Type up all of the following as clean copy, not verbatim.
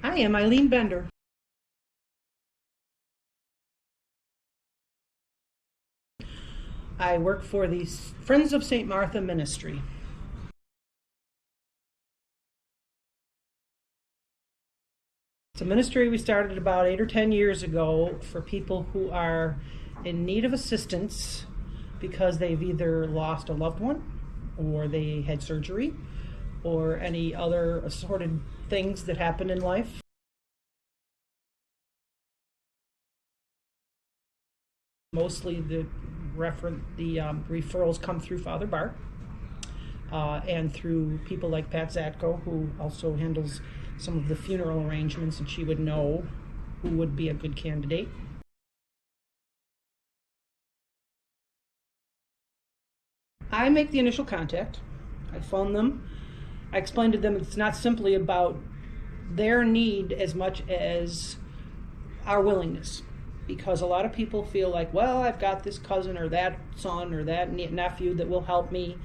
I am Eileen Bender. I work for the Friends of Saint Martha Ministry. It's a ministry we started about 8 or 10 years ago for people who are in need of assistance because they've either lost a loved one or they had surgery or any other assorted things that happen in life. Mostly the referrals come through Father Bart and through people like Pat Zatko, who also handles some of the funeral arrangements, and she would know who would be a good candidate. I make the initial contact. I phone them. I explain to them it's not simply about their need as much as our willingness. Because a lot of people feel like, well, I've got this cousin or that son or that nephew that will help me.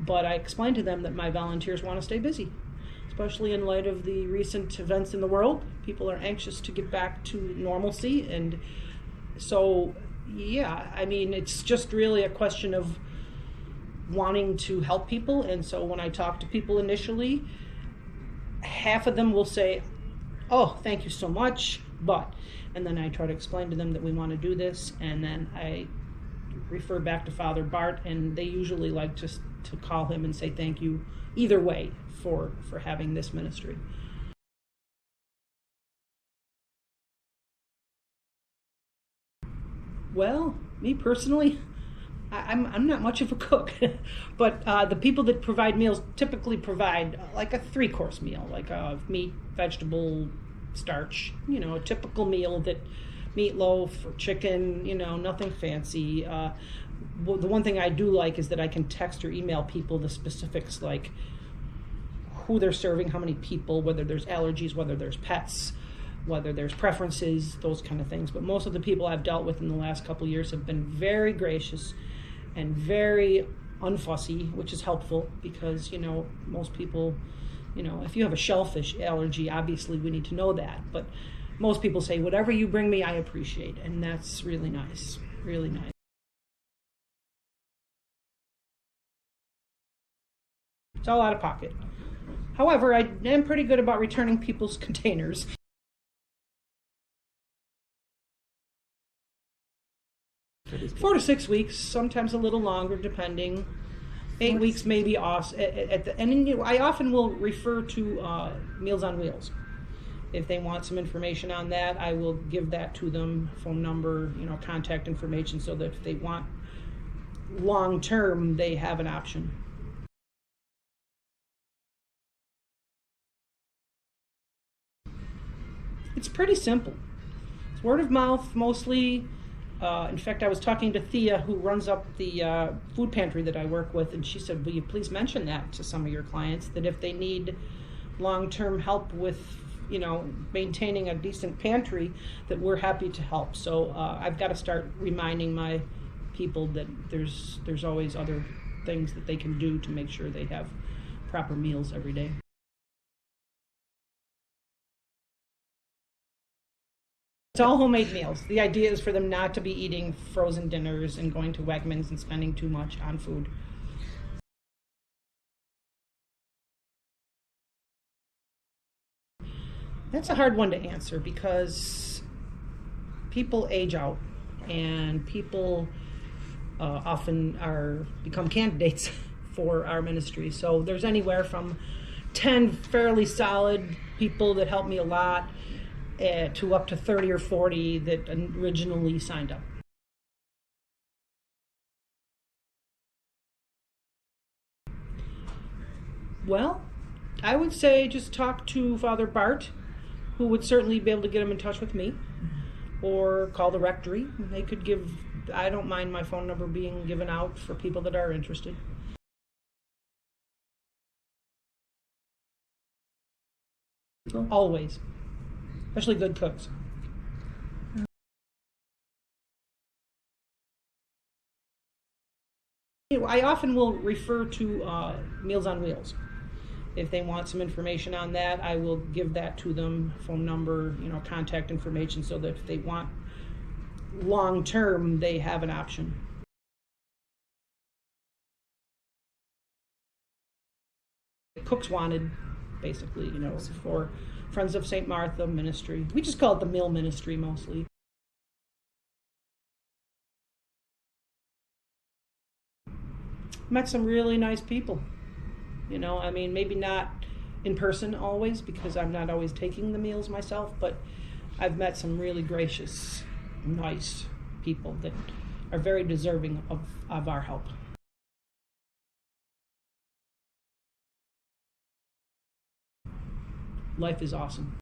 But I explain to them that my volunteers want to stay busy, especially in light of the recent events in the world. People are anxious to get back to normalcy. And so, yeah, I mean, it's just really a question of wanting to help people. And so when I talk to people initially, half of them will say, oh, thank you so much, but, and then I try to explain to them that we want to do this, and then I refer back to Father Bart, and they usually like just to call him and say thank you either way for having this ministry. Well, me personally, I'm not much of a cook, but the people that provide meals typically provide like a 3-course meal, like a meat, vegetable, starch, a typical meal, that meatloaf or chicken, nothing fancy. The one thing I do like is that I can text or email people the specifics, like who they're serving, how many people, whether there's allergies, whether there's pets, whether there's preferences, those kind of things. But most of the people I've dealt with in the last couple of years have been very gracious and very unfussy, which is helpful because, most people, if you have a shellfish allergy, obviously we need to know that. But most people say, whatever you bring me, I appreciate. And that's really nice, really nice. It's all out of pocket. However, I am pretty good about returning people's containers. 4 to 6 weeks, sometimes a little longer, depending. 8 weeks maybe off. And I often will refer to Meals on Wheels. If they want some information on that, I will give that to them, phone number, contact information, so that if they want long term, they have an option. It's pretty simple. It's word of mouth mostly. In fact, I was talking to Thea, who runs up the food pantry that I work with, and she said, will you please mention that to some of your clients, that if they need long-term help with, maintaining a decent pantry, that we're happy to help. So I've got to start reminding my people that there's always other things that they can do to make sure they have proper meals every day. It's all homemade meals. The idea is for them not to be eating frozen dinners and going to Wegmans and spending too much on food. That's a hard one to answer because people age out, and people often become candidates for our ministry. So there's anywhere from 10 fairly solid people that help me a lot to up to 30 or 40 that originally signed up. Well, I would say just talk to Father Bart, who would certainly be able to get them in touch with me, or call the rectory. They could I don't mind my phone number being given out for people that are interested. Always. Especially good cooks. I often will refer to Meals on Wheels. If they want some information on that, I will give that to them, phone number, contact information, so that if they want long term, they have an option. Cooks Wanted, basically, for Friends of Saint Martha Ministry. We just call it the Mill Ministry mostly. Met some really nice people. Maybe not in person always, because I'm not always taking the meals myself, but I've met some really gracious, nice people that are very deserving of our help. Life is awesome.